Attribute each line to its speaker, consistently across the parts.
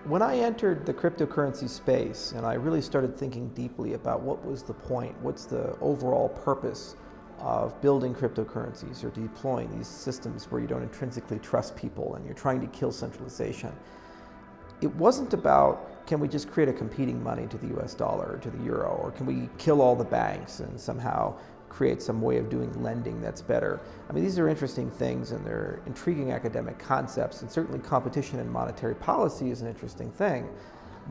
Speaker 1: When I entered the cryptocurrency space and I really started thinking deeply about what was the point, what's the overall purpose of building cryptocurrencies or deploying these systems where you don't intrinsically trust people and you're trying to kill centralization, it wasn't about can we just create a competing money to the US dollar or to the euro, or can we kill all the banks and somehow create some way of doing lending that's better. I mean, these are interesting things and they're intriguing academic concepts, and certainly competition in monetary policy is an interesting thing.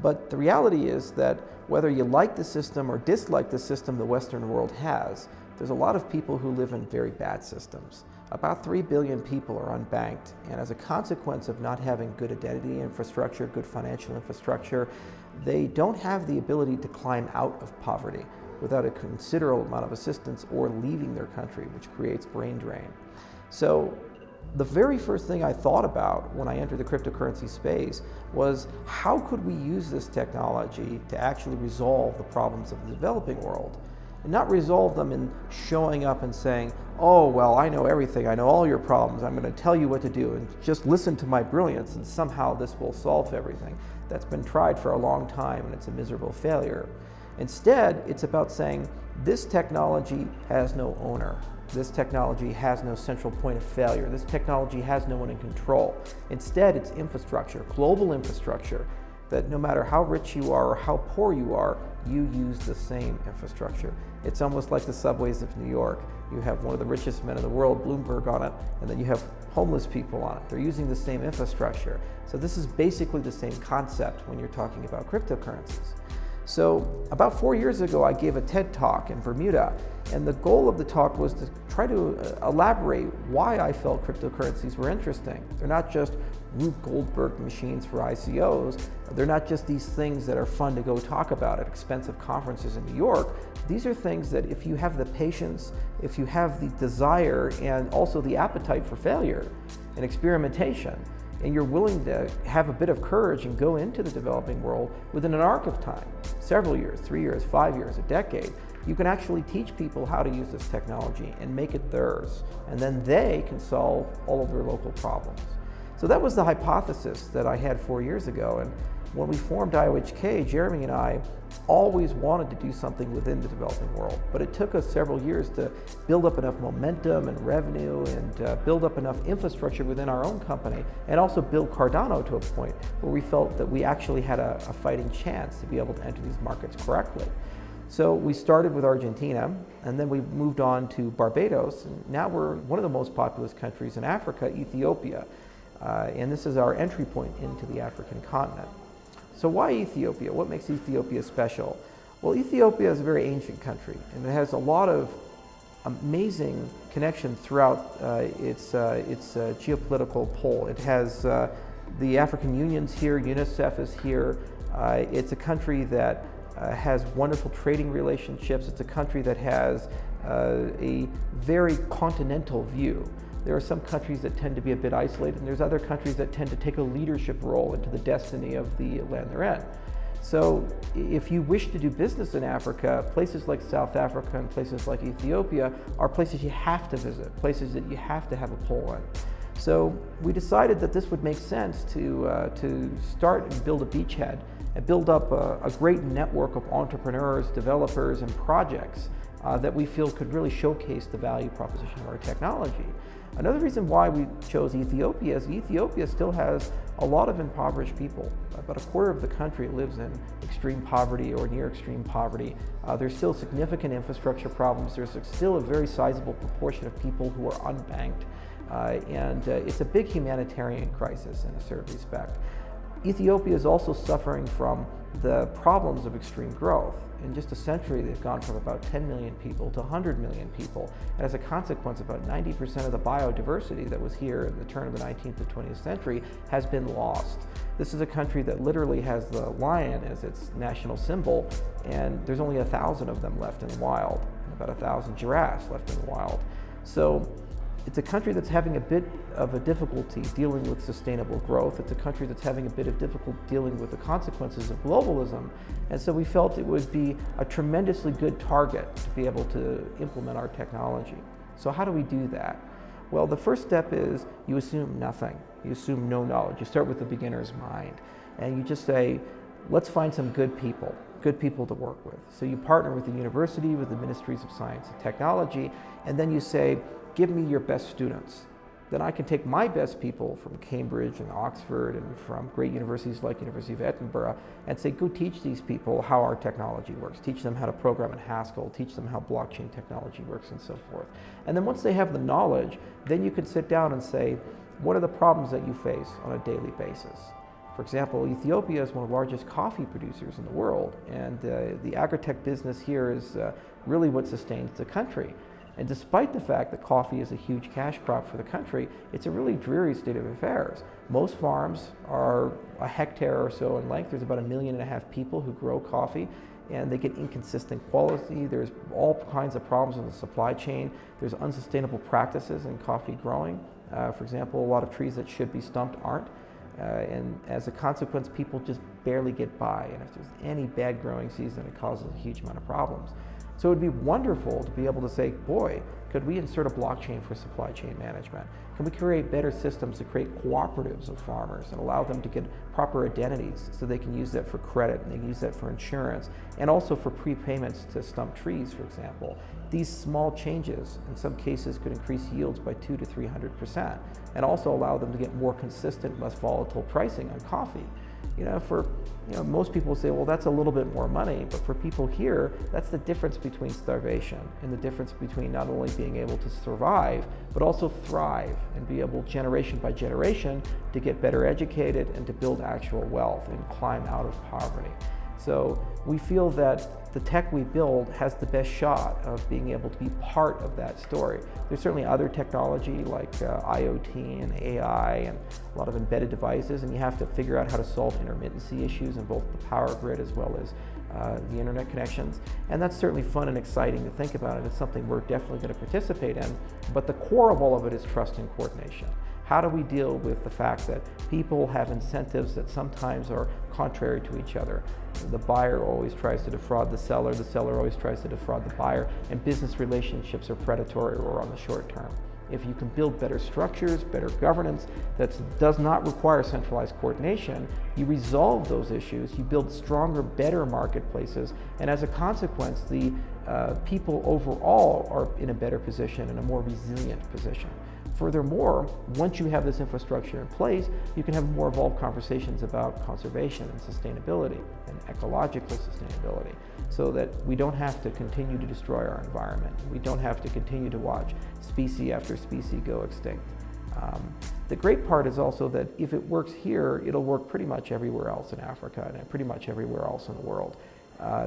Speaker 1: But the reality is that whether you like the system or dislike the system the Western world has, there's a lot of people who live in very bad systems. About 3 billion people are unbanked, and as a consequence of not having good identity infrastructure, good financial infrastructure, they don't have the ability to climb out of poverty without a considerable amount of assistance or leaving their country, which creates brain drain. So the very first thing I thought about when I entered the cryptocurrency space was how could we use this technology to actually resolve the problems of the developing world? And not resolve them in showing up and saying, oh, well, I know everything, I know all your problems, I'm going to tell you what to do, and just listen to my brilliance and somehow this will solve everything. That's been tried for a long time and it's a miserable failure. Instead, it's about saying this technology has no owner. This technology has no central point of failure. This technology has no one in control. Instead, it's infrastructure, global infrastructure, that no matter how rich you are or how poor you are, you use the same infrastructure. It's almost like the subways of New York. You have one of the richest men in the world, Bloomberg, on it, and then you have homeless people on it. They're using the same infrastructure. So this is basically the same concept when you're talking about cryptocurrencies. So about 4 years ago, I gave a TED Talk in Bermuda, and the goal of the talk was to try to elaborate why I felt cryptocurrencies were interesting. They're not just Rube Goldberg machines for ICOs. They're not just these things that are fun to go talk about at expensive conferences in New York. These are things that if you have the patience, if you have the desire and also the appetite for failure and experimentation, and you're willing to have a bit of courage and go into the developing world within an arc of time, several years, 3 years, 5 years, a decade, you can actually teach people how to use this technology and make it theirs. And then they can solve all of their local problems. So that was the hypothesis that I had 4 years ago. And when we formed IOHK, Jeremy and I always wanted to do something within the developing world, but it took us several years to build up enough momentum and revenue and build up enough infrastructure within our own company, and also build Cardano to a point where we felt that we actually had a fighting chance to be able to enter these markets correctly. So we started with Argentina, and then we moved on to Barbados, and now we're one of the most populous countries in Africa, Ethiopia, and this is our entry point into the African continent. So why Ethiopia? What makes Ethiopia special? Well, Ethiopia is a very ancient country, and it has a lot of amazing connections throughout its geopolitical pole. It has the African Union's here, UNICEF is here. It's a country that has wonderful trading relationships. It's a country that has a very continental view. There are some countries that tend to be a bit isolated, and there's other countries that tend to take a leadership role into the destiny of the land they're in. So if you wish to do business in Africa, places like South Africa and places like Ethiopia are places you have to visit, places that you have to have a pole in. So we decided that this would make sense to start and build a beachhead and build up a great network of entrepreneurs, developers, and projects that we feel could really showcase the value proposition of our technology. Another reason why we chose Ethiopia is Ethiopia still has a lot of impoverished people. About a quarter of the country lives in extreme poverty or near extreme poverty. There's still significant infrastructure problems. There's still a very sizable proportion of people who are unbanked. And it's a big humanitarian crisis in a certain respect. Ethiopia is also suffering from the problems of extreme growth. In just a century, they've gone from about 10 million people to 100 million people. And as a consequence, about 90% of the biodiversity that was here at the turn of the 19th to 20th century has been lost. This is a country that literally has the lion as its national symbol, and there's only 1,000 of them left in the wild, and about 1,000 giraffes left in the wild. So it's a country that's having a bit of a difficulty dealing with sustainable growth. It's a country that's having a bit of difficulty dealing with the consequences of globalism. And so we felt it would be a tremendously good target to be able to implement our technology. So how do we do that? Well, the first step is you assume nothing. You assume no knowledge. You start with the beginner's mind. and you just say, let's find some good people to work with. So you partner with the university, with the ministries of science and technology, and then you say, give me your best students. Then I can take my best people from Cambridge and Oxford and from great universities like University of Edinburgh and say, go teach these people how our technology works. Teach them how to program in Haskell, teach them how blockchain technology works and so forth. And then once they have the knowledge, then you can sit down and say, what are the problems that you face on a daily basis? For example, Ethiopia is one of the largest coffee producers in the world, and the agri-tech business here is really what sustains the country. And despite the fact that coffee is a huge cash crop for the country, it's a really dreary state of affairs. Most farms are a hectare or so in length. There's about 1.5 million people who grow coffee, and they get inconsistent quality. There's all kinds of problems in the supply chain. There's unsustainable practices in coffee growing. For example, a lot of trees that should be stumped aren't. And as a consequence, people just barely get by. And if there's any bad growing season, it causes a huge amount of problems. So it would be wonderful to be able to say, boy, could we insert a blockchain for supply chain management? Can we create better systems to create cooperatives of farmers and allow them to get proper identities so they can use that for credit and they can use that for insurance and also for prepayments to stump trees, for example. These small changes in some cases could increase yields by 200 to 300% and also allow them to get more consistent, less volatile pricing on coffee. Most people say, well, that's a little bit more money, but for people here, that's the difference between starvation and the difference between not only being able to survive, but also thrive and be able, generation by generation, to get better educated and to build actual wealth and climb out of poverty. So we feel that the tech we build has the best shot of being able to be part of that story. There's certainly other technology like IoT and AI and a lot of embedded devices, and you have to figure out how to solve intermittency issues in both the power grid as well as the internet connections. And that's certainly fun and exciting to think about, and it's something we're definitely going to participate in. But the core of all of it is trust and coordination. How do we deal with the fact that people have incentives that sometimes are contrary to each other? The buyer always tries to defraud the seller always tries to defraud the buyer, and business relationships are predatory or on the short term. If you can build better structures, better governance that does not require centralized coordination, you resolve those issues, you build stronger, better marketplaces, and as a consequence, the people overall are in a better position and a more resilient position. Furthermore, once you have this infrastructure in place, you can have more evolved conversations about conservation and sustainability and ecological sustainability, so that we don't have to continue to destroy our environment. We don't have to continue to watch species after species go extinct. The great part is also that if it works here, it'll work pretty much everywhere else in Africa and pretty much everywhere else in the world.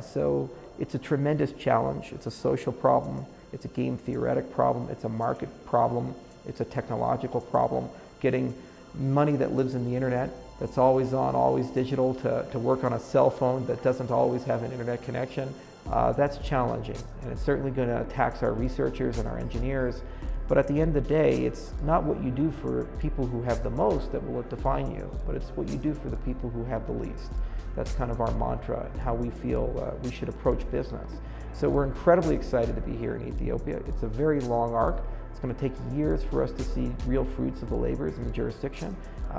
Speaker 1: So it's a tremendous challenge. It's a social problem. It's a game theoretic problem. It's a market problem. It's a technological problem. Getting money that lives in the internet, that's always on, always digital, to work on a cell phone that doesn't always have an internet connection, that's challenging. And it's certainly going to tax our researchers and our engineers. But at the end of the day, it's not what you do for people who have the most that will define you, but it's what you do for the people who have the least. That's kind of our mantra and how we feel we should approach business. So we're incredibly excited to be here in Ethiopia. It's a very long arc. It's going to take years for us to see real fruits of the labors in the jurisdiction.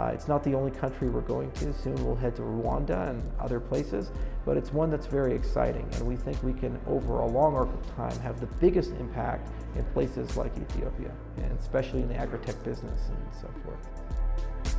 Speaker 1: It's not the only country we're going to. Soon we'll head to Rwanda and other places, but it's one that's very exciting, and we think we can, over a long arc of time, have the biggest impact in places like Ethiopia, and especially in the agri-tech business and so forth.